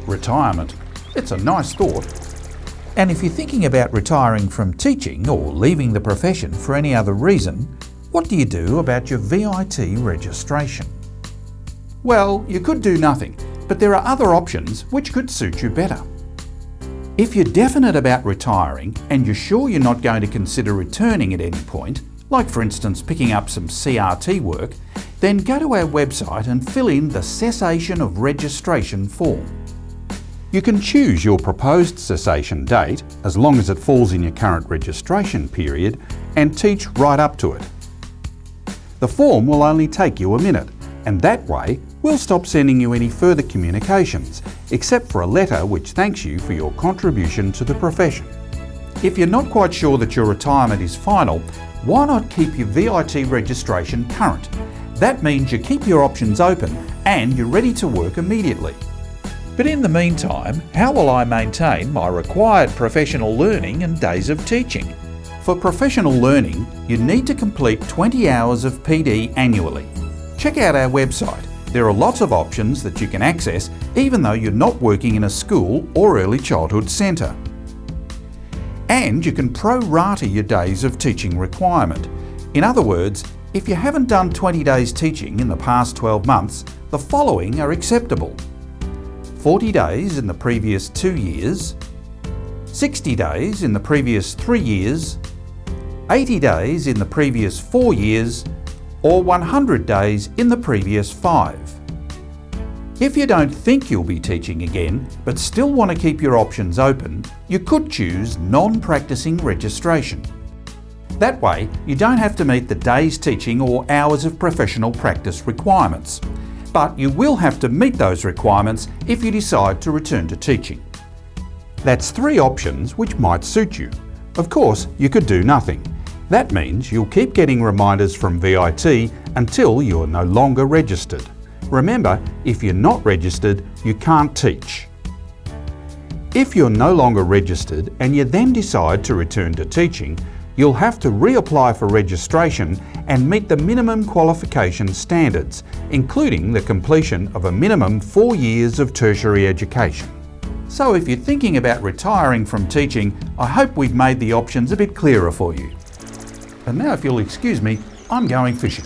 retirement. It's a nice thought. And if you're thinking about retiring from teaching or leaving the profession for any other reason, what do you do about your VIT registration? Well, you could do nothing, but there are other options which could suit you better. If you're definite about retiring and you're sure you're not going to consider returning at any point, like for instance picking up some CRT work, then go to our website and fill in the Cessation of Registration form. You can choose your proposed cessation date, as long as it falls in your current registration period, and teach right up to it. The form will only take you a minute, and that way we'll stop sending you any further communications, except for a letter which thanks you for your contribution to the profession. If you're not quite sure that your retirement is final, why not keep your VIT registration current? That means you keep your options open and you're ready to work immediately. But in the meantime, how will I maintain my required professional learning and days of teaching? For professional learning, you need to complete 20 hours of PD annually. Check out our website. There are lots of options that you can access even though you're not working in a school or early childhood centre. And you can pro-rata your days of teaching requirement. In other words, if you haven't done 20 days teaching in the past 12 months, the following are acceptable: 40 days in the previous 2 years, 60 days in the previous 3 years, 80 days in the previous 4 years, or 100 days in the previous 5. If you don't think you'll be teaching again, but still want to keep your options open, you could choose non-practicing registration. That way, you don't have to meet the days teaching or hours of professional practice requirements. But you will have to meet those requirements if you decide to return to teaching. That's 3 options which might suit you. Of course, you could do nothing. That means you'll keep getting reminders from VIT until you're no longer registered. Remember, if you're not registered, you can't teach. If you're no longer registered and you then decide to return to teaching, you'll have to reapply for registration and meet the minimum qualification standards, including the completion of a minimum 4 years of tertiary education. So if you're thinking about retiring from teaching, I hope we've made the options a bit clearer for you. And now, if you'll excuse me, I'm going fishing.